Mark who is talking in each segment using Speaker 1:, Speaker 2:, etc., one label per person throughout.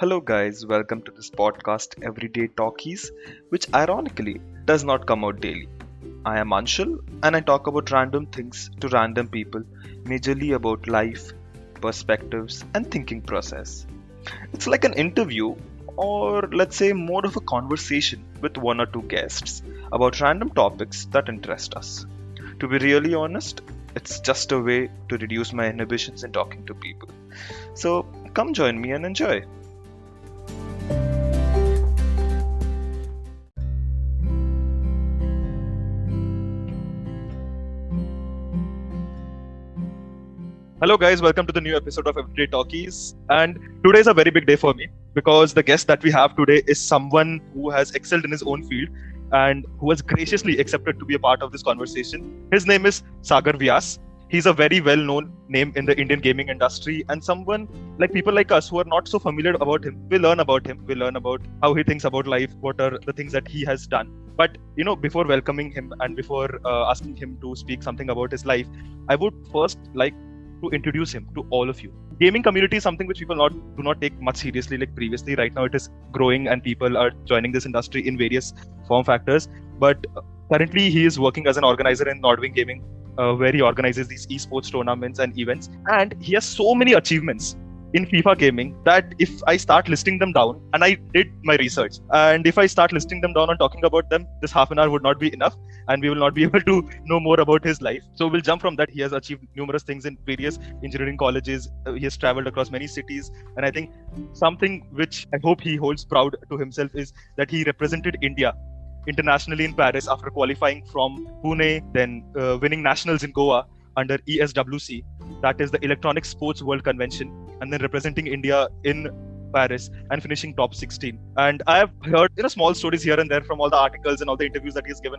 Speaker 1: Hello, guys, welcome to this podcast, Everyday Talkies, which ironically does not come out daily. I am Anshul and I talk about random things to random people, majorly about life, perspectives, and thinking process. It's like an interview, or let's say more of a conversation with one or two guests about random topics that interest us. To be really honest, it's just a way to reduce my inhibitions in talking to people. So come join me and enjoy. Hello, guys. Welcome to the new episode of Everyday Talkies. And today is a very big day for me because the guest that we have today is someone who has excelled in his own field and who has graciously accepted to be a part of this conversation. His name is Sagar Vyas. He's a very well known name in the Indian gaming industry and someone like people like us who are not so familiar about him. We learn about him. We learn about how he thinks about life, what are the things that he has done. But before welcoming him and before asking him to speak something about his life, I would first like to introduce him to all of you. Gaming community is something which people do not take much seriously like previously. Right now it is growing and people are joining this industry in various form factors. But currently he is working as an organizer in Nordwing Gaming, where he organizes these esports tournaments and events. And he has so many achievements in FIFA gaming that if I start listing them down, and I did my research, and if I start listing them down and talking about them, this half an hour would not be enough and we will not be able to know more about his life. So we'll jump from that. He has achieved numerous things in various engineering colleges. He has traveled across many cities. And I think something which I hope he holds proud to himself is that he represented India internationally in Paris after qualifying from Pune, then winning nationals in Goa under ESWC, that is the Electronic Sports World Convention, and then representing India in Paris and finishing top 16. And I have heard small stories here and there from all the articles and all the interviews that he's given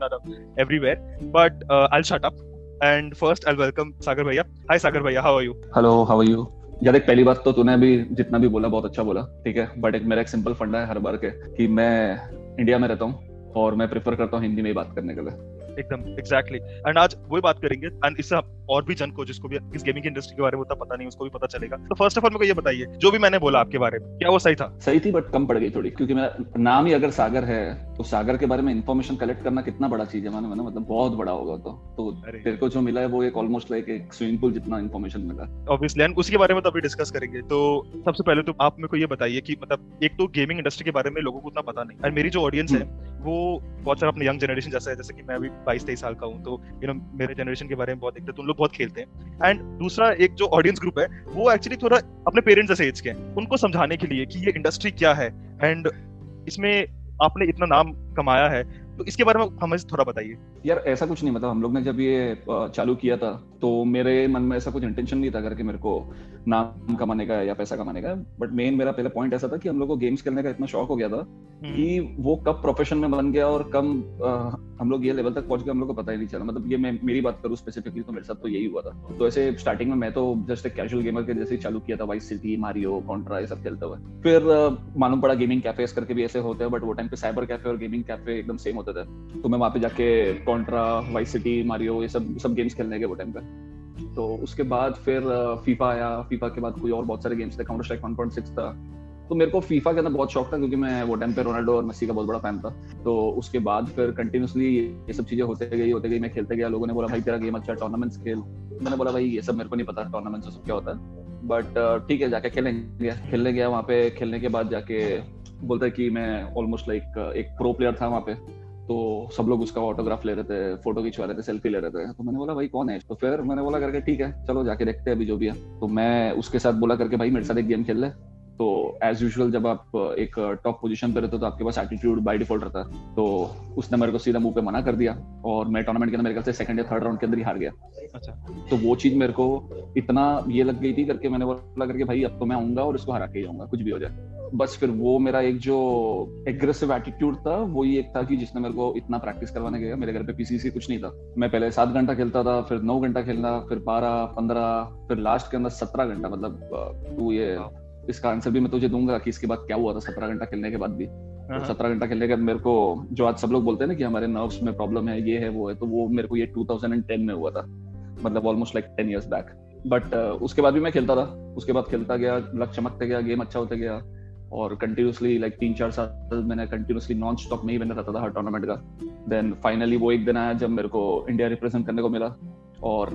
Speaker 1: everywhere. But I'll shut up. And first, I'll welcome Sagar Bhaiya. Hi, Sagar Bhaiya. How are you?
Speaker 2: Hello how are you. यार देख, पहली बात तो तूने अभी जितना भी बोला बहुत अच्छा बोला, ठीक है। बट मेरा एक सिंपल फंडा है हर बार के कि मैं इंडिया में रहता हूँ और मैं प्रेफर करता हूँ हिंदी में ही बात करने के लिए।
Speaker 1: एकदम एग्जैक्टली। एंड आज वही बात करेंगे एंड इससे और भी जन को जिसको भी इस गेमिंग की इंडस्ट्री के बारे में उतना पता नहीं उसको भी पता चलेगा। तो फर्स्ट ऑफ ऑल मेरे को ये बताइए, जो भी मैंने बोला आपके बारे में, क्या वो सही था?
Speaker 2: सही थी बट कम पड़ गई थोड़ी, क्योंकि मेरा नाम ही अगर सागर है तो सागर के बारे में इन्फॉर्मेशन कलेक्ट करना कितना बड़ा चीज है, मानो मतलब बहुत बड़ा होगा। तो तेरे को जो मिला है वो एक ऑलमोस्ट लाइक एक स्विमिंग पूल जितना इन्फॉर्मेशन मिला
Speaker 1: ऑब्वियसली। एंड उसके बारे में तो अभी डिस्कस करेंगे। तो सबसे पहले तो आप मेरे को ये बताइए कि मतलब एक तो गेमिंग इंडस्ट्री के बारे में लोगों को उतना पता नहीं, और मेरी जो ऑडियंस है वो बहुत सारा अपने यंग जनरेशन जैसा है, जैसे कि मैं अभी 22-23 साल का हूँ, तो मेरे जनरेशन के बारे में बहुत देखते हैं, तो उन लोग बहुत खेलते हैं। एंड दूसरा एक जो ऑडियंस ग्रुप है वो एक्चुअली थोड़ा अपने पेरेंट्स जैसे एज के हैं, उनको समझाने के लिए कि ये इंडस्ट्री क्या है एंड इसमें आपने इतना नाम कमाया है, तो इसके बारे में हमें थोड़ा बताइए।
Speaker 2: यार ऐसा कुछ नहीं, मतलब हम लोग ने जब ये चालू किया था तो मेरे मन में ऐसा कुछ इंटेंशन नहीं था करके मेरे को नाम कमाने का या पैसा कमाने का। बट मेन मेरा पहला पॉइंट ऐसा था कि हम लोग को गेम्स खेलने का इतना शौक हो गया था कि वो कब प्रोफेशन में बन गया और कब हम लोग ये लेवल तक पहुंच गए हम लोग को पता ही नहीं चला। मतलब ये मैं मेरी बात करूं स्पेसिफिकली तो मेरे साथ तो यही हुआ था। तो ऐसे स्टार्टिंग में मैं तो जस्ट एक कैजुअल गेमर के जैसे चालू किया था, वाइस सिटी, मारियो, कॉन्ट्रा ये सब खेलते हुए। फिर मालूम पड़ा गेमिंग कैफेस करके भी ऐसे होते हैं, बट वो टाइम पे साइबर कैफे और गेमिंग कैफे एकदम सेम होते थे। तो मैं वहां पे जाके कॉन्ट्रा, वाइस सिटी, मारियो ये सब गेम्स खेलने के वो टाइम पे। तो उसके बाद फिर फीफा आया। फीफा के बाद कोई और बहुत सारे गेम्स थे, काउंटर स्ट्राइक 1.6 था। तो मेरे को फीफा के अंदर बहुत शौक था क्योंकि मैं वो टाइम पे रोनाल्डो और मेसी का बहुत बड़ा फैन था। तो उसके बाद फिर कंटिन्यूसली ये सब चीजें होते गई, मैं खेलते गया। लोगों ने बोला भाई तेरा गेम अच्छा, टूर्नामेंट्स खेल। मैंने बोला भाई ये सब मेरे को नहीं पता टूर्नामेंट्स सब क्या होता है, बट ठीक है जाके खेलने गया। वहाँ पे खेलने के बाद जाके बोलता है कि मैं ऑलमोस्ट लाइक एक प्रो प्लेयर था वहाँ पे। तो सब लोग उसका ऑटोग्राफ ले रहे थे, फोटो खिंचवा रहे थे, सेल्फी ले रहे थे। तो मैंने बोला भाई कौन है? तो फिर मैंने बोला करके ठीक है चलो जाके देखते हैं अभी जो भी है। तो मैं उसके साथ बोला करके भाई मेरे साथ एक गेम खेल ले। तो एज यूजुअल जब आप एक टॉप पोजीशन पे रहते हो तो आपके पास एटीट्यूड बाय डिफॉल्ट रहता है। तो उसने मेरे को सीधा मुंह पे मना कर दिया और मैं टूर्नामेंट के अंदर मेरे ख्याल से सेकंड या थर्ड राउंड के अंदर ही हार गया।
Speaker 1: अच्छा।
Speaker 2: तो वो चीज मेरे को इतना ये लग गई थी करके मैंने बोला करके भाई अब तो मैं आऊंगा और इसको हरा के ही आऊंगा कुछ भी हो जाए। बस फिर वो मेरा एक जो एग्रेसिव एटीट्यूड था वो ही एक था कि जिसने मेरे को इतना प्रैक्टिस करवाने गया। मेरे घर पे पीसी कुछ नहीं था। मैं पहले 7 घंटा खेलता था, फिर 9 घंटा खेलना, फिर 12, 15, फिर लास्ट के अंदर 17 घंटा। मतलब तू ये इसका आंसर भी मैं तुझे दूंगा कि इसके बाद क्या हुआ था 17 घंटा खेलने के बाद भी। तो 17 घंटा खेलने के बाद मेरे को जो आज सब लोग बोलते हैं ना कि हमारे नर्व्स में प्रॉब्लम है, ये है वो है, तो वो मेरे को ये 2010 में हुआ था, मतलब almost like 10 years back. But उसके बाद भी मैं खेलता था। उसके बाद खेलता गया, लक चमकते गया, गेम अच्छा होते गया। और कंटिन्यूसली लाइक 3-4 साल मैंने कंटिन्यूसली नॉन स्टॉप में ही विनर रहता था हर टूर्नामेंट का। देन फाइनली वो एक दिन आया जब मेरे को इंडिया रिप्रेजेंट करने को मिला, और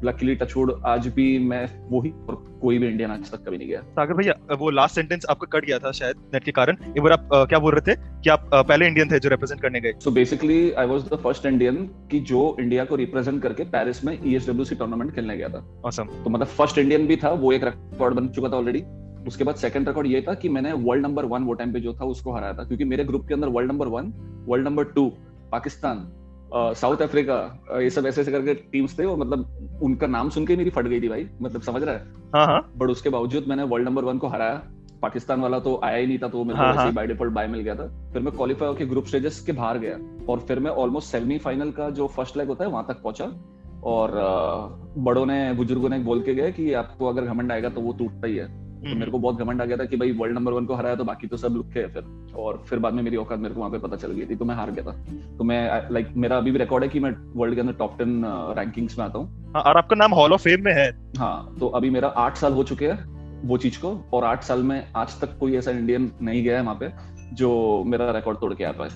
Speaker 2: लकीली टचवुड आज भी मैं वही और कोई भी इंडियन आज तक कभी नहीं गया।
Speaker 1: सागर भैया, वो लास्ट सेंटेंस आपका कट गया था शायद नेट के कारण, एक बार आप क्या बोल रहे थे कि आप पहले इंडियन थे जो रिप्रेजेंट करने गए?
Speaker 2: So basically I was the first Indian कि जो इंडिया को रिप्रेजेंट करके पेरिस में ESWC टूर्नामेंट खेलने गया था।
Speaker 1: ऑसम।
Speaker 2: तो मतलब फर्स्ट इंडियन भी था, वो एक रिकॉर्ड बन चुका था ऑलरेडी। उसके बाद सेकंड रिकॉर्ड ये था कि मैंने वर्ल्ड नंबर 1 वो टाइम पे जो था उसको हराया था, क्योंकि मेरे ग्रुप के अंदर world number 1, world number 2 Pakistan, south Africa, ये सब ऐसे ऐसे करके टीम्स थे, और मतलब उनका नाम सुन के मेरी फट गई थी भाई, मतलब समझ रहा है।
Speaker 1: हाँ हाँ।
Speaker 2: बट उसके बावजूद मैंने वर्ल्ड नंबर 1 को हराया। पाकिस्तान वाला तो आया ही नहीं था, तो मेरे को
Speaker 1: हाँ,
Speaker 2: ऐसे ही
Speaker 1: हाँ।
Speaker 2: बाय डिफॉल्ट बाय मिल गया था। फिर मैं क्वालिफाई होकर ग्रुप स्टेजेस के बाहर गया, और फिर मैं ऑलमोस्ट सेमीफाइनल का जो फर्स्ट लेग होता है वहां तक पहुंचा। और बड़ों ने, बुजुर्गों ने बोल के गए कि आपको अगर घमंड आएगा तो वो टूटता ही है। तो मेरे को बहुत घमंड आ गया था कि भाई वर्ल्ड नंबर 1 को हराया तो बाकी तो सब लुक्के है फिर। और फिर बाद में मेरी औकात मेरे को वहां पे पता चल गई थी, तो मैं हार गया था। तो मैं लाइक मेरा अभी भी रिकॉर्ड है कि मैं वर्ल्ड के अंदर टॉप 10 रैंकिंग्स में आता हूँ।
Speaker 1: हाँ, और आपका नाम हॉल ऑफ फेम में है।
Speaker 2: हाँ, तो अभी मेरा 8 साल हो चुके हैं वो चीज को, और 8 साल में आज तक कोई ऐसा इंडियन नहीं गया है वहां पे जो मेरा रिकॉर्ड तोड़ के आ पाए।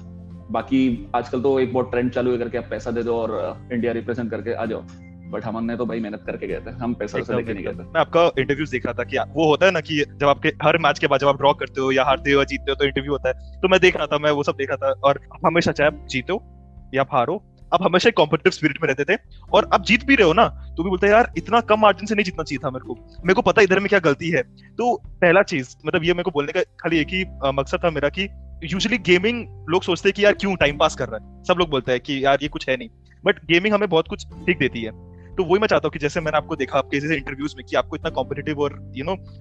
Speaker 2: बाकी आजकल तो एक बहुत ट्रेंड चालू है करके आप पैसा दे दो और इंडिया रिप्रेजेंट करके आ जाओ, बट हमने तो भाई मेहनत करके गए थे, हम पैसा से लेके नहीं गए थे।
Speaker 1: मैं आपका इंटरव्यूज देख रहा था कि वो होता है ना कि जब आपके हर मैच के बाद जब आप ड्रॉ करते हो या हारते हो या जीतते हो तो इंटरव्यू होता है, तो मैं देख रहा था, मैं वो सब देख रहा था। और हमेशा चाहे आप जीतो या आप हारो, आप हमेशा एक कॉम्पिटिटिव स्पिरिट में रहते थे। और आप जीत भी रहे हो ना, तो भी बोलते हैं यार इतना कम मार्जिन से नहीं जीतना चाहिए था, मेरे को पता इधर में क्या गलती है। तो पहला चीज मतलब ये मेरे को बोलने का खाली एक ही मकसद था मेरा कि यूजुअली गेमिंग लोग सोचते हैं कि यार क्यों टाइम पास कर रहा है, सब लोग बोलते हैं कि यार ये कुछ है नहीं, बट गेमिंग हमें बहुत कुछ सीख देती है। तो वही मैं चाहता हूँ कि जैसे मैंने आपको देखा आपके जैसे इंटरव्यूज में कि आपको इतना कॉम्पिटिटिव और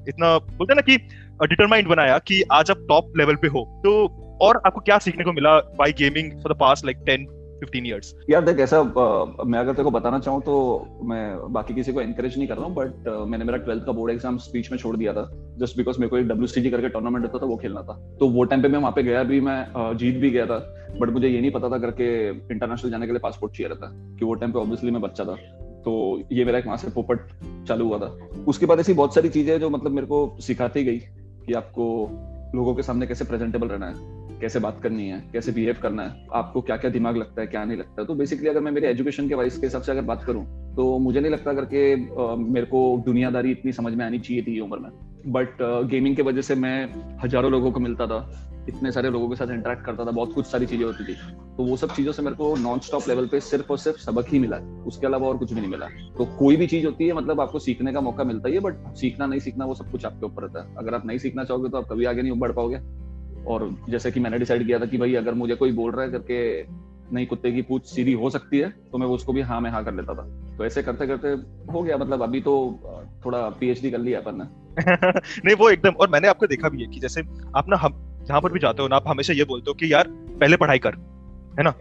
Speaker 1: इतना बोलते हैं ना कि डिटरमाइंड बनाया कि आज आप टॉप लेवल पे हो, तो और आपको क्या सीखने को मिला by gaming for the past like 10-15 years?
Speaker 2: यार देख, ऐसा मैं अगर तेरे को बताना चाहूँ तो मैं बाकी किसी को एनकरेज नहीं कर रहा हूँ, बट मैंने मेरा 12th का बोर्ड एग्जाम स्पीच में छोड़ दिया था जस्ट बिकॉज मेरे को एक WCG करके टूर्नामेंट होता था वो खेलना था। तो वो टाइम पे मैं वहां पे गया भी, मैं जीत भी गया था, बट मुझे ये नहीं पता था करके इंटरनेशनल जाने के लिए पासपोर्ट चाहिए रहता, कि वो टाइम पे ऑब्वियसली मैं बच्चा था। तो ये मेरा एक वहां से पोपट चालू हुआ था। उसके बाद ऐसी बहुत सारी चीजें जो मतलब मेरे को सिखाती गई कि आपको लोगों के सामने कैसे प्रेजेंटेबल रहना है, कैसे बात करनी है, कैसे बिहेव करना है, आपको क्या क्या दिमाग लगता है क्या नहीं लगता है। तो बेसिकली अगर मैं मेरे एजुकेशन के वाइज के हिसाब से अगर बात करूं तो मुझे नहीं लगता करके मेरे को दुनियादारी इतनी समझ में आनी चाहिए थी ये उम्र में, बट गेमिंग की वजह से मैं हजारों लोगों को मिलता था, इतने सारे लोगों के साथ इंटरेक्ट करता था, बहुत कुछ सारी चीजें होती थी। तो वो सब चीजों से मेरे को नॉन स्टॉप लेवल पे सिर्फ और सिर्फ सबक ही मिला, उसके अलावा और कुछ भी नहीं मिला। तो कोई भी चीज होती है मतलब आपको सीखने का मौका मिलता ही है, बट सीखना नहीं सीखना वो सब कुछ आपके ऊपर रहता है। अगर आप नहीं सीखना चाहोगे तो आप कभी आगे नहीं बढ़ पाओगे। और जैसे कि मैंने डिसाइड किया था कि भाई अगर मुझे कोई बोल रहा है करके नहीं कुत्ते की पूंछ सीधी हो सकती है, तो मैं उसको भी हाँ में हाँ कर लेता था। तो ऐसे करते करते हो गया, मतलब अभी तो थोड़ा PhD कर लिया अपन ने।
Speaker 1: नहीं वो एकदम, और मैंने आपको देखा भी है कि जैसे आप ना हम जहाँ पर भी जाते हो ना, आप हमेशा ये बोलते हो कि यार पहले पढ़ाई कर, है ना?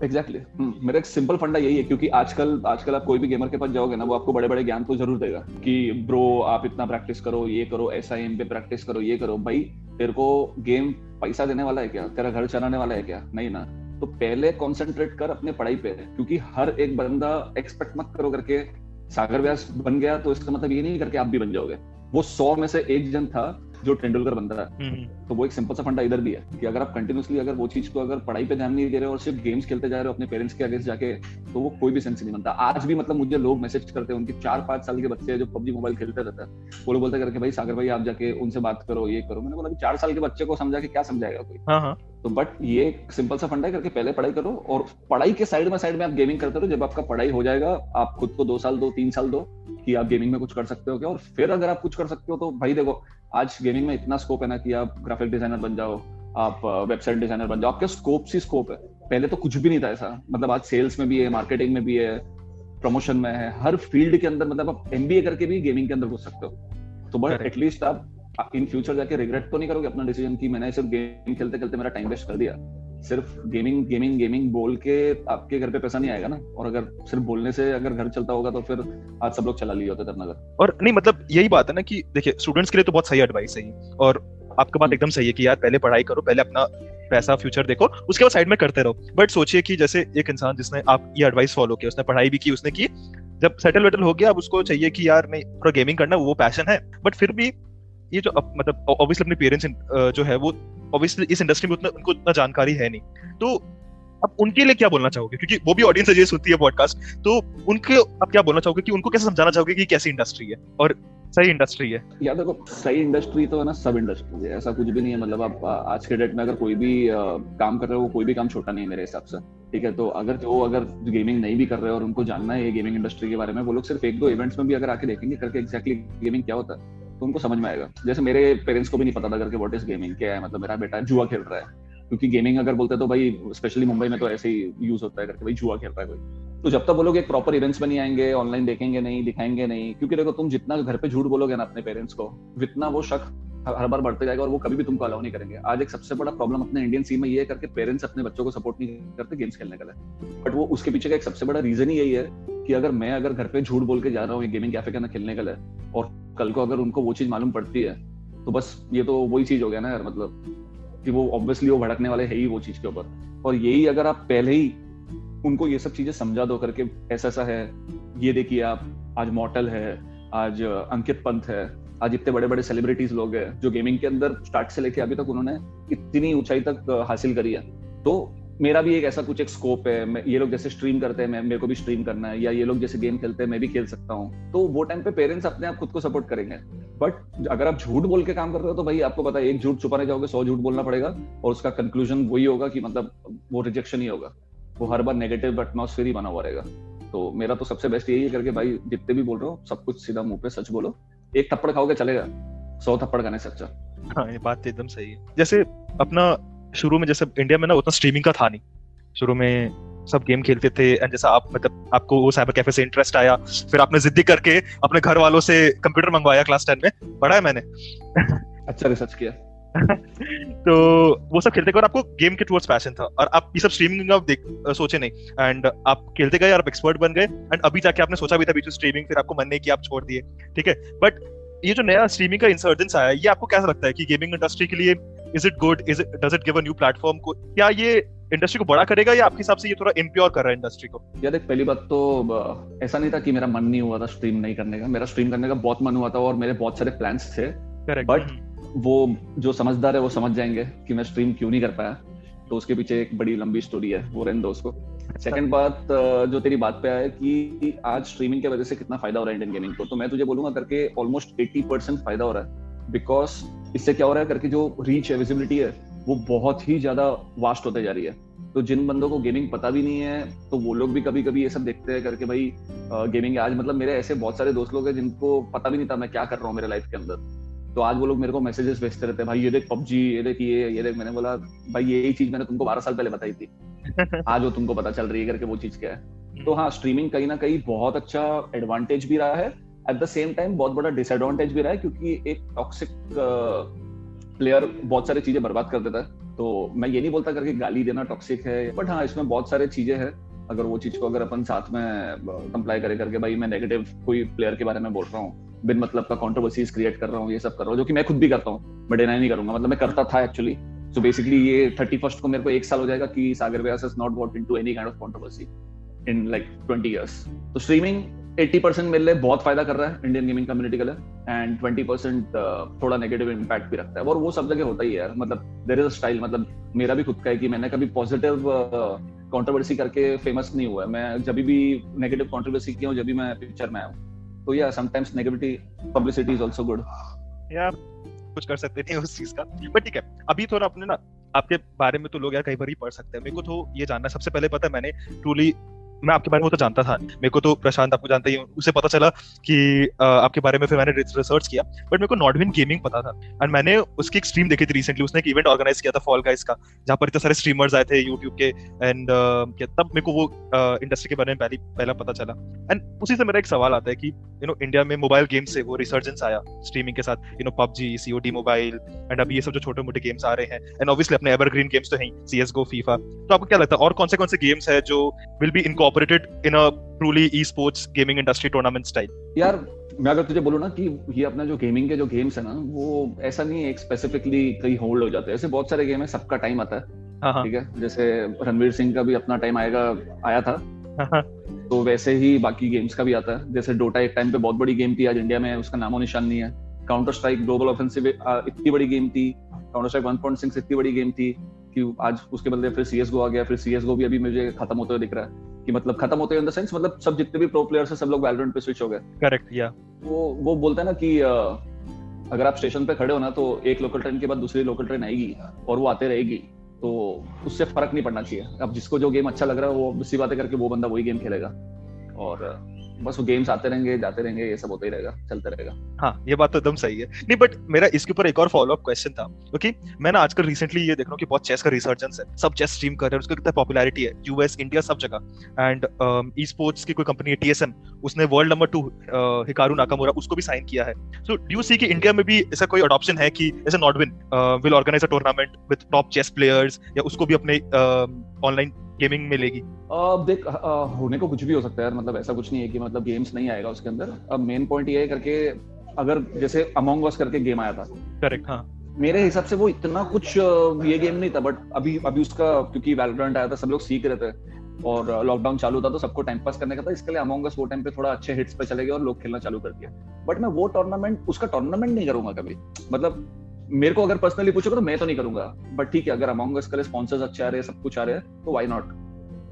Speaker 2: एग्जैक्टली मेरा एक सिंपल फंडा यही है, क्योंकि आजकल आप कोई भी गेमर के पास जाओगे ना, वो आपको बड़े बड़े ज्ञान तो जरूर देगा कि ब्रो आप इतना प्रैक्टिस करो, ये करो, ऐसा एम पे प्रैक्टिस करो, ये करो। भाई तेरे को गेम पैसा देने वाला है क्या? तेरा घर चलाने वाला है क्या? नहीं ना। तो पहले कॉन्सेंट्रेट कर अपने पढ़ाई पे, क्योंकि हर एक बंदा एक्सपेक्ट मत करो करके सागर व्यास बन गया तो इसका मतलब ये नहीं करके आप भी बन जाओगे। वो 100 में से एक जन था जो तेंदुलकर बनता है। तो वो एक सिंपल सा फंडा इधर भी है कि अगर आप कंटिन्यूसली अगर वो चीज को अगर पढ़ाई पे ध्यान नहीं दे रहे हो और सिर्फ गेम्स खेलते जा रहे हो अपने पेरेंट्स के अगेंस्ट जाके, तो वो कोई भी सेंस नहीं बनता। आज भी मतलब मुझे लोग मैसेज करते हैं, उनके 4-5 साल के बच्चे जो PUBG मोबाइल खेलते रहते हैं, वो लोग बोलते करके भाई सागर भाई आप जाके उनसे बात करो, ये करो। मैंने बोला 4 साल के बच्चे को समझा के क्या समझाएगा कोई। तो बट ये सिंपल सा फंडा है करके पहले पढ़ाई करो, और पढ़ाई के साइड में आप गेमिंग करते रहो। जब आपका पढ़ाई हो जाएगा, आप खुद को 2 साल दो, 3 साल दो कि आप गेमिंग में कुछ कर सकते हो क्या, और फिर अगर आप कुछ कर सकते हो तो भाई देखो आज गेमिंग में इतना स्कोप है ना कि आप ग्राफिक डिजाइनर बन जाओ, आप वेबसाइट डिजाइनर बन जाओ, आपके स्कोप से स्कोप है। पहले तो कुछ भी नहीं था ऐसा, मतलब आज सेल्स में भी है, मार्केटिंग में भी है, प्रमोशन में है, हर फील्ड के अंदर मतलब आप MBA करके भी गेमिंग के अंदर घुस सकते हो। तो बट एटलीस्ट आप इन फ्यूचर जाके रिग्रेट तो नहीं करोगे अपना डिसीजन कि मैंने सिर्फ गेम खेलते खेलते मेरा टाइम वेस्ट कर दिया। सिर्फ गेमिंग बोल के आपके घर पे पैसा नहीं आएगा ना, और अगर सिर्फ बोलने से अगर घर चलता होगा तो फिर आज सब लोग चला लिए होते धर्मनगर।
Speaker 1: और नहीं मतलब यही बात है ना कि देखिए स्टूडेंट्स के लिए तो बहुत सही एडवाइस है, और आपका बात एकदम सही है कि यार पहले पढ़ाई करो, पहले अपना पैसा फ्यूचर देखो, उसके बाद साइड में करते रहो। बट सोचिए कि जैसे एक इंसान जिसने आप ये एडवाइस फॉलो किया, उसने पढ़ाई भी की, उसने की, जब सेटल वेटल हो गया, अब उसको चाहिए कि यार नहीं थोड़ा गेमिंग करना वो पैशन है, बट फिर भी ये जो मतलब ऑब्वियसली अपने पेरेंट्स जो है वो ऑब्वियसली इस इंडस्ट्री में उनको उतना जानकारी है नहीं, तो अब उनके लिए क्या बोलना चाहोगे, क्योंकि वो भी ऑडियंस है जो सुनती है पॉडकास्ट, तो उनके अब क्या बोलना चाहोगे कि उनको कैसे समझाना चाहोगे कि कैसी इंडस्ट्री है और सही इंडस्ट्री है?
Speaker 2: यार देखो, सही इंडस्ट्री तो है ना, सब इंडस्ट्री है, ऐसा कुछ भी नहीं है। मतलब आप आज के डेट में अगर कोई भी काम कर रहे हो, कोई भी काम छोटा नहीं है मेरे हिसाब से, ठीक है। तो अगर गेमिंग नहीं भी कर रहे हो और उनको जानना है ये गेमिंग इंडस्ट्री के बारे में, वो लोग सिर्फ 1-2 इवेंट्स में भी अगर आके देखेंगे करके एग्जैक्टली गेमिंग क्या होता है, तो उनको समझ में आएगा। जैसे मेरे पेरेंट्स को भी नहीं पता था करके व्हाट इज गेमिंग क्या है, मतलब मेरा बेटा जुआ खेल रहा है, क्योंकि गेमिंग अगर बोलते तो भाई स्पेशली मुंबई में तो ऐसे ही यूज होता है करके, भाई जुआ खेल रहा है कोई। तो जब तक वो लोग एक प्रॉपर इवेंट्स में नहीं आएंगे, ऑनलाइन देखेंगे नहीं, दिखाएंगे नहीं, क्योंकि देखो तुम जितना घर पे झूठ बोलोगे ना अपने पेरेंट्स को, जितना वो शक हर बार बढ़ते जाएगा और वो कभी भी तुमको अलाउ नहीं करेंगे। आज एक सबसे बड़ा प्रॉब्लम अपने इंडियन सीन में ये है करके, पेरेंट्स अपने बच्चों को सपोर्ट नहीं करते गेम्स खेलने के लिए। बट वो उसके पीछे का एक सबसे बड़ा रीजन ही यही है कि अगर घर पे झूठ बोल के जा रहा हूँ गेमिंग कैफे के अंदर खेलने के लिए, और कल को अगर उनको वो चीज मालूम पड़ती है, तो बस ये तो वही चीज हो गया ना यार, मतलब कि वो ऑब्वियसली वो भड़कने वाले है ही वो चीज के ऊपर। और यही अगर आप पहले ही उनको ये सब चीजें समझा दो करके, ऐसा ऐसा है, ये देखिए आप, आज मॉर्टल है, आज अंकित पंत है, आज इतने बड़े बड़े सेलिब्रिटीज लोग हैं जो गेमिंग के अंदर स्टार्ट से लेके अभी तक उन्होंने इतनी ऊंचाई तक हासिल करी है। तो मेरा भी एक कुछ स्कोप है, ये लोग जैसे स्ट्रीम करते हैं, मेरे को भी स्ट्रीम करना है, या ये लोग जैसे गेम खेलते हैं मैं भी खेल सकता हूँ। तो वो टाइम पे पेरेंट्स अपने आप खुद को सपोर्ट करेंगे। बट अगर आप झूठ बोल के काम करते हो तो भाई आपको पता है, एक झूठ छुपाने जाओगे 100 झूठ बोलना पड़ेगा, और उसका कंक्लूजन वही होगा कि मतलब वो रिजेक्शन ही होगा, वो हर बार नेगेटिव एटमॉस्फेयर ही बना हुआ रहेगा। तो मेरा तो सबसे बेस्ट यही है करके भाई, जितने भी बोल रहे हो सब कुछ सीधा मुंह पे सच बोलो। एक थप्पड़ खाओगे चलेगा, 100 थप्पड़ खाने से अच्छा।
Speaker 1: हाँ, ये बात तो एकदम सही है। जैसे अपना शुरू में जैसे इंडिया में ना उतना स्ट्रीमिंग का था नहीं, शुरू में सब गेम खेलते थे, एंड जैसा आप मतलब आपको वो साइबर कैफे से इंटरेस्ट आया, फिर आपने जिद्दी करके अपने घर वालों से कंप्यूटर मंगवाया क्लास 10 में, पढ़ा है मैंने।
Speaker 2: अच्छा रिसर्च किया।
Speaker 1: तो वो सब खेलते गए और आपको गेम के टुवर्ड्स पैशन था, और आप ये सब स्ट्रीमिंग आप सोचे नहीं, एंड आप खेलते गए और आप एक्सपर्ट बन गए, एंड अभी जाके आपने सोचा भी था बीच में स्ट्रीमिंग, फिर आपको मन नहीं किया, आप छोड़ दिए, ठीक है। बट ये जो नया स्ट्रीमिंग का इंसर्जेंस आया, ये आपको कैसा लगता है कि गेमिंग इंडस्ट्री के लिए is it good, does it give a new platform को, क्या ये इंडस्ट्री को बड़ा करेगा या आपके हिसाब से ये थोड़ा इम्प्योर कर रहा है इंडस्ट्री को?
Speaker 2: यार देख, पहली बात तो ऐसा नहीं था कि मेरा मन नहीं हुआ था स्ट्रीम नहीं करने का, मेरा स्ट्रीम करने का बहुत मन हुआ था और मेरे बहुत सारे प्लान्स थे। बट वो जो समझदार है वो समझ जाएंगे कि मैं स्ट्रीम क्यों नहीं कर पाया, तो उसके पीछे एक बड़ी लंबी स्टोरी है, वो रहने दो उसको। सेकंड बात जो तेरी बात पे आया कि आज स्ट्रीमिंग की वजह से कितना फायदा हो रहा है इंडियन गेमिंग को, तो मैं तुझे बोलूंगा करके ऑलमोस्ट 80% फायदा हो रहा है। बिकॉज इससे क्या हो रहा है करके, जो रीच है, विजिबिलिटी है, वो बहुत ही ज्यादा वास्ट होते जा रही है। तो जिन बंदों को गेमिंग पता भी नहीं है, तो वो लोग भी कभी कभी ये सब देखते हैं करके भाई गेमिंग। आज मतलब मेरे ऐसे बहुत सारे दोस्त लोग हैं जिनको पता भी नहीं था मैं क्या कर रहा हूँ मेरे लाइफ के अंदर, तो आज वो लोग मेरे को मैसेजेस भेजते रहते हैं, भाई ये देख पबजी, ये देख ये देख। मैंने बोला भाई यही चीज मैंने तुमको 12 साल पहले बताई थी, आज वो तुमको पता चल रही है करके वो चीज क्या है। तो हाँ, स्ट्रीमिंग कहीं ना कहीं बहुत अच्छा एडवांटेज भी रहा है, एट द सेम टाइम बहुत बड़ा डिसएडवांटेज भी रहा है, क्योंकि एक टॉक्सिक प्लेयर बहुत सारी चीजें बर्बाद कर देता है। तो मैं ये नहीं बोलता करके गाली देना टॉक्सिक है, बट हाँ इसमें बहुत सारी चीजें हैं। अगर वो चीज को अगर अपन साथ में कंप्लाई करे करके, भाई मैं नेगेटिव कोई प्लेयर के बारे में बोल रहा हूँ, बिन मतलब का कंट्रोवर्सीज क्रिएट कर रहा हूँ, ये सब कर रहा हूँ, जो कि मैं खुद भी करता हूँ, मैं डिनाई नहीं करूंगा, मतलब मैं करता था एक्चुअली। सो बेसिकली ये 31st को मेरे को 1 साल हो जाएगा कि Sagar Vyas has not got into any kind of controversy in like 20 years। तो स्ट्रीमिंग 80% मेरे लिए बहुत फायदा कर रहा है इंडियन गेमिंग कम्युनिटी के लिए, एंड 20% थोड़ा नेगेटिव इम्पैक्ट भी रखता है, और वो सब जगह होता ही है यार। मतलब देयर इज अ स्टाइल, मतलब मेरा भी खुद का है कि मैंने कभी पॉजिटिव कंट्रोवर्सी करके फेमस नहीं हुआ है। मैं जब भी नेगेटिव कंट्रोवर्सी किया हूँ, जब भी मैं पिक्चर में आया हूँ, तो या sometimes negativity publicity is also good.
Speaker 1: यार कुछ कर सकते नहीं उस चीज का, बट ठीक है। अभी थोड़ा अपने ना आपके बारे में तो लोग यार कई बार ही पढ़ सकते हैं, मेरे को तो ये जानना सबसे पहले पता है, मैंने ट्रूली मैं आपके बारे में तो जानता था, मेरे को तो प्रशांत आपको जानता ही, उसे पता चला कि आपके बारे में, फिर मैंने रिसर्च किया, बट मेरे को नॉटविन गेमिंग पता था, एंड मैंने उसकी एक स्ट्रीम देखी थी रिसेंटली। उसने एक इवेंट ऑर्गेनाइज किया था फॉल गाइस का, जहाँ पर इतने सारे स्ट्रीमर्स आए थे यूट्यूब के, एंड तब मेरे को वो इंडस्ट्री के बारे में पहला पता चला। एंड उसी से मेरा एक सवाल आता है कि इंडिया में मोबाइल गेम से वो रिसर्जेंस आया स्ट्रीमिंग के साथ, पबजी, COD मोबाइल, एंड अभी ये सब जो छोटे मोटे गेम्स आ रहे हैं, एंड ऑब्वियसली अपने एवरग्रीन गेम्स तो हैं, CS:GO, FIFA। तो आपको क्या लगता है और कौन से गेम्स है जो will be incorporated in a truly esports gaming industry tournament style?
Speaker 2: यार मैं अगर तुझे बोलूं ना कि ये अपना जो गेमिंग के जो गेम्स है ना, वो ऐसा नहीं है एक स्पेसिफिकली कहीं होल्ड हो जाते हैं, ऐसे बहुत सारे गेम है, सबका टाइम आता है, ठीक है। जैसे रणवीर सिंह का भी अपना टाइम आया था, तो वैसे ही बाकी गेम्स का भी आता है। जैसे डोटा एक टाइम पे बहुत बड़ी गेम थी, आज इंडिया में उसका नामो निशान नहीं है। काउंटर स्ट्राइक ग्लोबल ऑफेंसिव इतनी बड़ी गेम थी, काउंटर स्ट्राइक 1.6 इतनी बड़ी गेम थी कि आज उसके बदले फिर CS:GO आ गया। फिर CS:GO भी अभी मुझे खत्म होते हुए दिख रहा है कि मतलब खत्म होते हुए इन द सेंस मतलब सब जितने भी प्रो प्लेयर्स हैं सब लोग वैलोरेंट पे स्विच हो गए।
Speaker 1: करेक्ट, या
Speaker 2: वो बोलता है ना कि अगर आप स्टेशन पे खड़े हो ना तो एक लोकल ट्रेन के बाद दूसरी लोकल ट्रेन आएगी और वो आते रहेगी, तो उससे फर्क नहीं पड़ना चाहिए। अब जिसको जो गेम अच्छा लग रहा है वो दूसरी बातें करके वो बंदा वही गेम खेलेगा, और बस वो गेम्स आते रहेंगे जाते रहेंगे, ये सब होता ही रहेगा, चलते रहेगा।
Speaker 1: हाँ, ये बात तो एकदम सही है। नहीं, बट मेरा इसके ऊपर एक और फॉलो अप क्वेश्चन था, क्योंकि मैं ना आजकल रिसेंटली ये देख रहा हूँ कि बहुत चेस का रिसर्जेंस है, सब चेस स्ट्रीम कर रहे हैं, उसका कितना पॉपुलैरिटी है यूएस, इंडिया, सब जगह। एंड ई स्पोर्ट्स की कोई कंपनी है TSM, उसने वर्ल्ड नंबर 2 हिकारू नाकामुरा उसको भी साइन किया है। सो डू यू सी कि इंडिया में भी ऐसा कोई अडॉप्शन है कि जैसे Nordwin will organize a tournament with top chess players, या उसको भी अपने ऑनलाइन गेमिंग में लेगी?
Speaker 2: देख होने को कुछ भी हो सकता है यार, मतलब ऐसा कुछ नहीं है कि मतलब गेम्स नहीं आएगा उसके अंदर। अब मेन पॉइंट ये है करके, अगर जैसे अमोंग अस करके गेम आया था,
Speaker 1: करेक्ट, हाँ,
Speaker 2: मेरे हिसाब से वो इतना कुछ ये गेम नहीं था, बट अभी उसका क्योंकि वैलोरेंट आया था, सब लोग सीख रहे थे और लॉकडाउन चालू था तो सबको टाइम पास करने का था, इसके लिए अमोंग अस वो टाइम पे थोड़ा अच्छे हिट्स पे चले गए और लोग खेलना चालू कर दिया। बट मैं वो उसका टूर्नामेंट नहीं करूंगा कभी। मतलब मेरे को अगर पर्सनली पूछोगे तो मैं तो नहीं करूंगा, बट ठीक है अगर अमोंग अस के लिए स्पॉन्सर्स अच्छे आ रहे हैं, सब कुछ आ रहे हैं, तो व्हाई नॉट।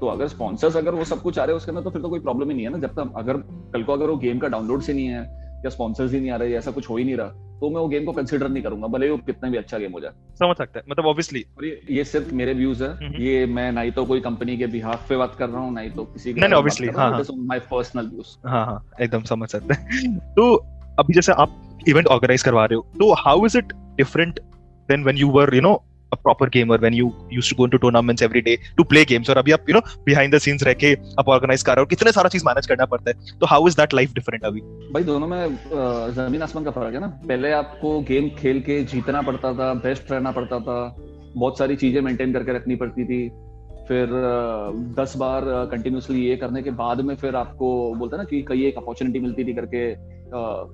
Speaker 2: तो अगर स्पॉन्सर्स अगर वो सब कुछ आ रहे हैं उसके अंदर, तो फिर तो कोई प्रॉब्लम ही नहीं है ना। जब तक अगर कल को अगर वो गेम का डाउनलोड से नहीं है या स्पॉन्सर्स ही नहीं आ रहे, ऐसा कुछ हो ही नहीं रहा, तो मैं वो गेम को कंसीडर नहीं करूंगा, भले वो कितना भी अच्छा गेम हो जाए।
Speaker 1: समझ सकते हैं, मतलब ऑब्वियसली।
Speaker 2: और ये सिर्फ मेरे व्यूज है, ये मैं ना ही तो कोई कंपनी के बिहाफ पे बात कर रहा हूँ, ना ही तो किसी के,
Speaker 1: नहीं, ऑब्वियसली, हाँ,
Speaker 2: माय पर्सनल व्यूज।
Speaker 1: हाँ, एकदम समझ सकते हैं। तो अभी जैसे आप इवेंट ऑर्गेनाइज करवा रहे हो, तो how is it different than when you were a proper gamer, when you used to go into tournaments every day to play games, और अभी आप behind the scenes रह के आप ऑर्गेनाइज कर रहे हो, कितने सारा चीज मैनेज करना पड़ता है, तो how is that life different अभी?
Speaker 2: भाई दोनों में जमीन आसमान का फर्क है ना। पहले आपको गेम खेल के जीतना पड़ता था, बेस्ट रहना पड़ता था, बहुत सारी चीजें मेंटेन करके रखनी पड़ती थी, फिर 10 बार कंटिन्यूसली ये करने के बाद में फिर आपको बोलते ना कि कहीं एक अपॉर्चुनिटी मिलती थी करके,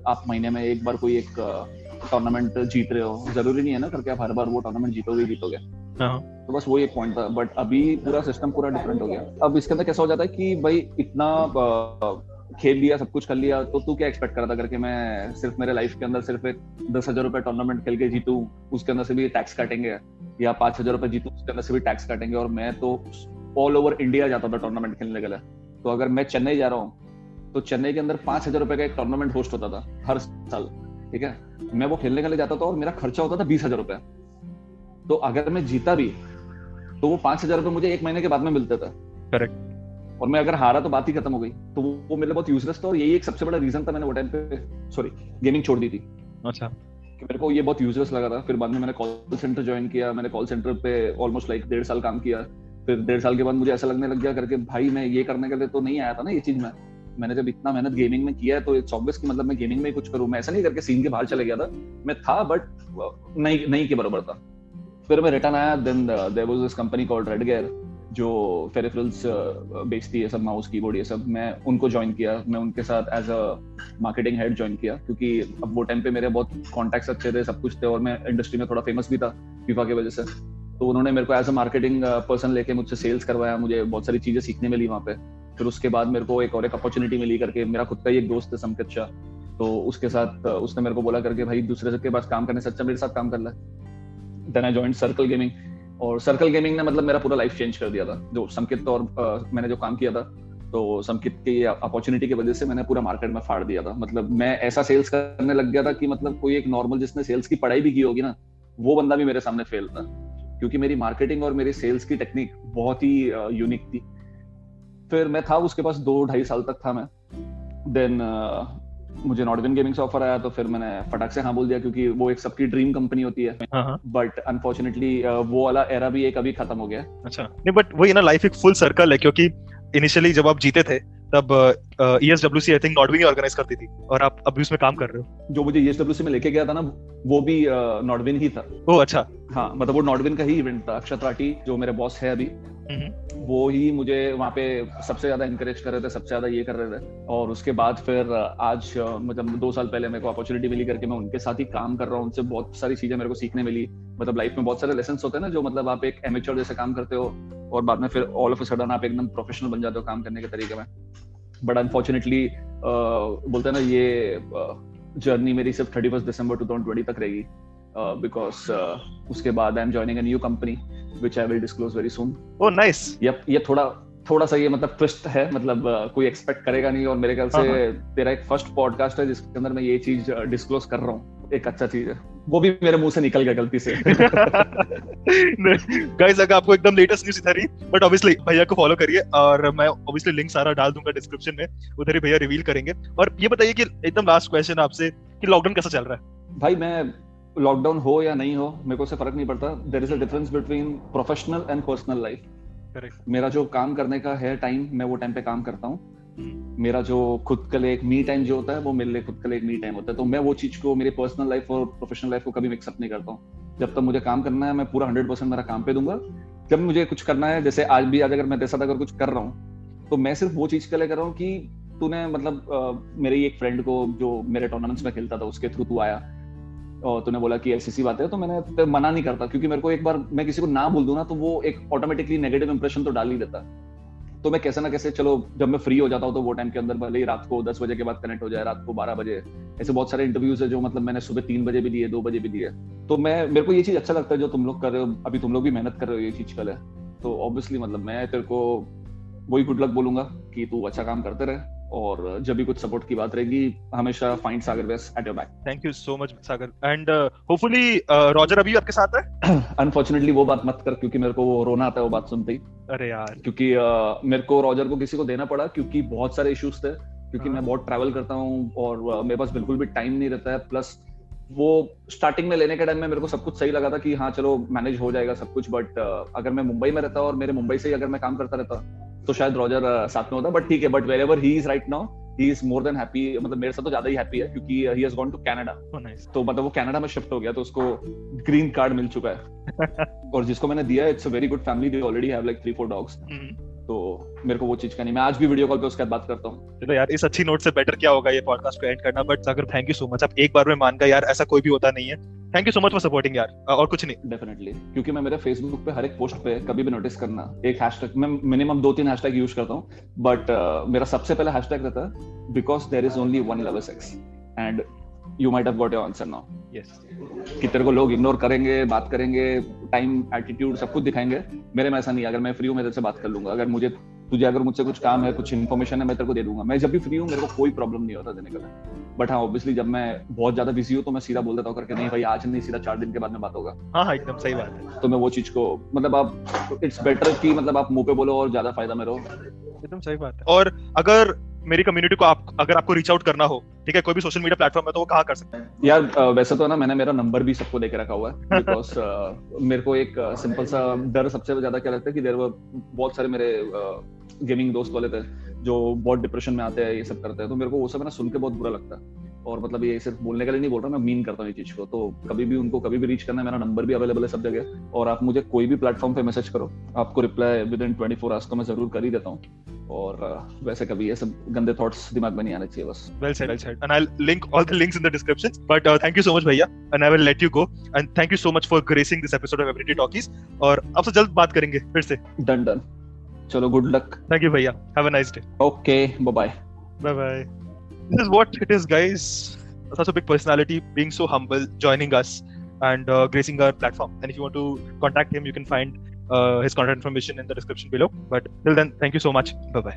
Speaker 2: आप महीने में एक बार कोई एक टूर्नामेंट जीत रहे हो, जरूरी नहीं है ना करके आप हर बार वो टूर्नामेंट जीतोगे। तो बस वो एक पॉइंट था, बट अभी पूरा सिस्टम पूरा डिफरेंट हो गया। अब इसके अंदर कैसा हो जाता है कि भाई इतना खेल लिया, सब कुछ कर लिया, तो तू क्या एक्सपेक्ट कर रहा था करके मैं सिर्फ मेरे लाइफ के अंदर सिर्फ एक 10,000 रुपए टूर्नामेंट खेल के जीतूं, उसके अंदर से भी टैक्स काटेंगे, या 5,000 रुपए जीतूं उसके अंदर से भी टैक्स काटेंगे। और मैं तो ऑल ओवर इंडिया जाता था टूर्नामेंट खेलने के लिए। तो अगर मैं चेन्नई जा रहा हूँ तो चेन्नई के अंदर 5,000 रुपए का एक टूर्नामेंट होस्ट होता था हर साल, ठीक है। मैं वो खेलने के लिए जाता था और मेरा खर्चा होता था 20,000 रुपए। तो अगर मैं जीता भी तो वो 5,000 रुपए मुझे एक महीने के बाद में मिलता था।
Speaker 1: करेक्ट।
Speaker 2: और मैं अगर हारा तो बात ही खत्म हो गई। तो वो मेरे लिए बहुत यूजलेस था, और यही एक सबसे बड़ा रीजन था मैंने वो टाइम पे गेमिंग छोड़ दी थी।
Speaker 1: अच्छा।
Speaker 2: कि मेरे को ये बहुत यूजलेस लगा था। फिर बाद में मैंने कॉल सेंटर ज्वाइन किया, मैंने कॉल सेंटर पे ऑलमोस्ट लाइक 1.5 साल काम किया। फिर 1.5 साल के बाद मुझे ऐसा लगने लग गया करके भाई मैं ये करने के लिए तो नहीं आया था ना ये चीज में। मैंने जब इतना मेहनत गेमिंग में किया है तो इट्स ऑब्वियस कि मतलब मैं गेमिंग में ही कुछ करूं। मैं ऐसा नहीं करके सीन के बाहर चले गया था, मैं था बट नहीं के बराबर था। फिर मैं रिटर्न आया, then there was this company called Red Gear जो पेरिफेरल्स बेचती है, सब माउस कीबोर्ड ये सब। मैं उनको ज्वाइन किया, मैं उनके साथ as a marketing head join किया, क्योंकि अब वो टाइम पे मेरे बहुत कॉन्टैक्ट्स अच्छे थे, सब कुछ थे, और मैं इंडस्ट्री में थोड़ा फेमस भी था फीफा की वजह से। तो उन्होंने मेरे को एज अ मार्केटिंग पर्सन लेके मुझसे सेल्स करवाया, मुझे बहुत सारी चीजें सीखने मिली वहाँ पे। फिर उसके बाद मेरे को एक और एक अपॉर्चुनिटी मिली करके, मेरा खुद का ही एक दोस्त है संकेत शाह, तो उसके साथ उसने मेरे को बोला करके भाई दूसरे के पास काम करने से अच्छा मेरे साथ काम कर ले। Then I joined Circle Gaming, और सर्कल गेमिंग ने मतलब मेरा पूरा लाइफ चेंज कर दिया था। जो संकेत और मैंने जो काम किया था, तो संकेत की अपॉर्चुनिटी की वजह से मैंने पूरा मार्केट में फाड़ दिया था। मतलब मैं ऐसा सेल्स करने लग गया था कि मतलब कोई एक नॉर्मल जिसने सेल्स की पढ़ाई भी की होगी ना, वो बंदा भी मेरे सामने फेल था, क्योंकि मेरी मार्केटिंग और मेरी सेल्स की टेक्निक बहुत ही यूनिक थी। फिर मैं था उसके पास 2-2.5 साल तक था मैं। देन मुझे नॉर्डविन गेमिंग से ऑफर आया, तो फिर मैंने फटाक से हाँ बोल दिया, क्योंकि वो एक सबकी ड्रीम कंपनी होती है। बट अनफॉर्चुनेटली वो वाला एरा भी एक अभी खत्म हो गया।
Speaker 1: अच्छा, नहीं बट वही ना, लाइफ एक फुल सर्कल है, क्योंकि इनिशियली जब आप जीते थे तब ESWC आई थिंक नॉर्डविन ही ऑर्गेनाइज करती थी, और आप अभी उसमें काम कर रहे हो।
Speaker 2: जो मुझे ESWC में लेके गया था ना, वो भी नॉर्डविन ही था।
Speaker 1: ओह अच्छा।
Speaker 2: हाँ, मतलब वो नॉर्डविन का ही इवेंट था। अक्षत राठी जो मेरे बॉस है अभी, वो ही मुझे वहाँ पे सबसे ज्यादा इंकरेज कर रहे थे, सबसे ज्यादा ये कर रहे थे। और उसके बाद फिर आज मतलब 2 साल पहले मेरे को अपॉर्चुनिटी मिली करके मैं उनके साथ ही काम कर रहा हूँ। उनसे बहुत सारी चीजें मेरे को सीखने मिली। मतलब लाइफ में बहुत सारे लेसन होते हैं ना, जो मतलब आप एक एमेच्योर जैसे काम करते हो और बाद में फिर ऑल ऑफ अ सडन आप एकदम प्रोफेशनल बन जाते हो काम करने के तरीके में। बट अनफॉर्चुनेटली बोलते हैं ना, ये जर्नी मेरी सिर्फ 31 दिसंबर 2020 तक रहेगी, बिकॉज उसके बाद I am joining a new company which I will disclose very soon.
Speaker 1: Oh nice.
Speaker 2: ये थोड़ा सा ये मतलब ट्विस्ट है, मतलब कोई एक्सपेक्ट करेगा नहीं, और मेरे ख्याल से तेरा एक फर्स्ट पॉडकास्ट है जिसके अंदर मैं ये चीज डिस्क्लोज कर रहा हूँ। एक अच्छा चीज है, वो भी मेरे मुंह से निकल गया गलती से।
Speaker 1: गाइस अगर आपको एकदम लेटेस्ट न्यूज़ इधर ही, बट ऑब्वियसली भैया को फॉलो करिए, और मैं ऑब्वियसली लिंक सारा डाल दूंगा डिस्क्रिप्शन में, उधर ही भैया रिवील करेंगे। और ये बताइए कि एकदम लास्ट क्वेश्चन आपसे कि लॉकडाउन कैसा चल रहा है?
Speaker 2: भाई मैं लॉकडाउन हो या नहीं हो मेरे को उससे फर्क नहीं पड़ता। There is a difference between professional and personal life.
Speaker 1: Correct.
Speaker 2: मेरा जो काम करने का है टाइम, मैं वो टाइम पे काम करता हूँ। मेरा जो खुद के लिए एक मी टाइम जो होता है, वो मेरे लिए खुद के लिए एक मी टाइम होता है। तो मैं वो चीज को, मेरी पर्सनल लाइफ और प्रोफेशनल लाइफ को कभी मिक्सअप नहीं करता हूँ। जब तक मुझे काम करना है मैं पूरा 100% मेरा काम पे दूंगा। जब मुझे कुछ करना है, जैसे आज अगर मैं तेरे साथ अगर कुछ कर रहा हूँ तो मैं सिर्फ वो चीज के लिए कर रहा हूँ कि तूने मतलब मेरे एक फ्रेंड को जो मेरे टूर्नामेंट्स में खेलता था उसके थ्रू तू आया और तूने बोला कि ऐसी बात है, तो मैंने मना नहीं करता, क्योंकि मेरे को एक बार मैं किसी को ना बोल दूं ना तो वो एक ऑटोमेटिकली नेगेटिव इंप्रेशन तो डाल ही देता है। तो मैं कैसे ना कैसे, चलो जब मैं फ्री हो जाता हूँ तो वो टाइम के अंदर, भले ही रात को 10 बजे के बाद कनेक्ट हो जाए, रात को 12 बजे, ऐसे बहुत सारे इंटरव्यूज है जो मतलब मैंने सुबह 3 बजे भी दिए, 2 बजे भी दिए। तो मेरे को ये चीज अच्छा लगता है जो तुम लोग कर रहे हो, अभी तुम लोग भी मेहनत कर रहे हो ये चीज के लिए। तो ऑब्वियसली मतलब मैं तेरे को वही गुड लक बोलूंगा कि तू अच्छा काम करते रहे, और जब भी कुछ सपोर्ट की बात रहेगी हमेशा find Sagar west at your back.
Speaker 1: Thank you so much Sagar, and hopefully Roger अभी आपके साथ है?
Speaker 2: अनफॉर्चुनेटली वो बात मत कर, क्योंकि मेरे को वो रोना आता है वो बात सुनते ही।
Speaker 1: अरे यार,
Speaker 2: क्योंकि मेरे को रॉजर को किसी को देना पड़ा, क्योंकि बहुत सारे इश्यूज थे, क्योंकि मैं बहुत ट्रैवल करता हूँ और मेरे पास बिल्कुल भी टाइम नहीं रहता है। प्लस वो स्टार्टिंग में लेने के टाइम में मेरे को सब कुछ सही लगा था कि हाँ चलो मैनेज हो जाएगा सब कुछ, बट अगर मैं मुंबई में रहता और मेरे मुंबई से ही अगर मैं काम करता रहता तो शायद रॉजर साथ में होता। बट ठीक है, but wherever he is right now he is more than happy, मतलब मेरे साथ तो ज्यादा ही हैप्पी है, क्योंकि he has gone to Canada. तो मतलब वो कनाडा में शिफ्ट हो गया, तो उसको ग्रीन कार्ड मिल चुका है। और जिसको मैंने दिया, it's a very good family, they already have like 3-4 dogs. तो मेरे को वो चीज का नहीं, मैं आज भी वीडियो कॉल पे उसके साथ बात करता हूँ।
Speaker 1: चलो यार, इस अच्छी नोट से बेटर क्या होगा ये पॉडकास्ट को एंड करना। But Sagar thank you so much, आप एक बार में मान गए यार, ऐसा कोई भी होता नहीं है। Thank you so much for supporting यार, और कुछ नहीं।
Speaker 2: डेफिनेटली, क्योंकि मैं मेरे फेसबुक पे हर एक पोस्ट पे कभी भी नोटिस करना, एक हैशटैग, मैं मिनिमम 2-3 हैशटैग यूज करता हूँ, बट मेरा सबसे पहला हैशटैग रहता है because there is only one love sex, and you might have got your answer now.
Speaker 1: Yes,
Speaker 2: कि तेरे को लोग इग्नोर करेंगे, बात करेंगे, टाइम, एटीट्यूड सब कुछ दिखाएंगे। मेरे में ऐसा नहीं है, अगर मैं फ्री हूँ मैं तेरे से बात कर लूंगा। अगर तुझे अगर मुझसे कुछ काम है, कुछ इन्फॉर्मेशन है, मैं तेरे को दे दूंगा। मैं जब भी फ्री हूँ मेरे को कोई प्रॉब्लम नहीं होता देने का। बट हाँ, ऑब्वियसली जब मैं बहुत ज्यादा बिजी हूँ तो मैं सीधा बोल देता हूँ करके, नहीं भाई आज नहीं, सीधा 4 दिन के बाद में बात होगा।
Speaker 1: हाँ एकदम सही बात है।
Speaker 2: तो मैं वो चीज को मतलब आप, इट्स बेटर कि मतलब आप मुंह पे बोलो और ज्यादा फायदा में रहो।
Speaker 1: एकदम सही बात है। और अगर मेरी कम्युनिटी को अगर आपको रीच आउट करना हो, ठीक है, कोई भी सोशल मीडिया प्लेटफॉर्म है, तो वो कहाँ कर सकते हैं?
Speaker 2: यार वैसे तो ना मैंने मेरा नंबर भी सबको देके रखा हुआ है, बिकॉज मेरे को एक सिंपल सा डर सबसे ज्यादा क्या लगता है कि देयर वर बहुत सारे मेरे गेमिंग दोस्त वाले थे जो बहुत डिप्रेशन में आते हैं, ये सब करते हैं। तो मेरे को वो सब ना सुन के बहुत बुरा लगता है, और मतलब ये सिर्फ बोलने के लिए नहीं बोल रहा, मैं मीन करता हूँ ये चीज को। तो कभी भी उनको कभी भी रीच करना है, मेरा नंबर भी अवेलेबल है सब जगह, और आप मुझे कोई भी प्लेटफॉर्म पे मैसेज करो, आपको रिप्लाई विद इन 24 आवर्स तो मैं जरूर कर ही देता हूँ। और वैसे कभी ये सब गंदे थॉट्स दिमाग में नहीं आने चाहिए बस।
Speaker 1: Well said, well said. And I'll link all the links in the description. But thank you so much भैया, and I will let you go. And thank you so much for gracing this episode of Everyday Talkies. और आपसे जल्द बात करेंगे फिर से।
Speaker 2: Done. चलो, good luck.
Speaker 1: Thank you भैया, have a nice day.
Speaker 2: Okay, bye
Speaker 1: bye. This is what it is, guys. Such a big personality being so humble, joining us and gracing our platform. And if you want to contact him, you can find his contact information in the description below. But till then, thank you so much. Bye.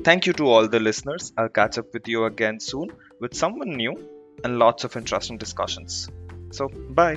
Speaker 1: Thank you to all the listeners. I'll catch up with you again soon with someone new and lots of interesting discussions. So, bye.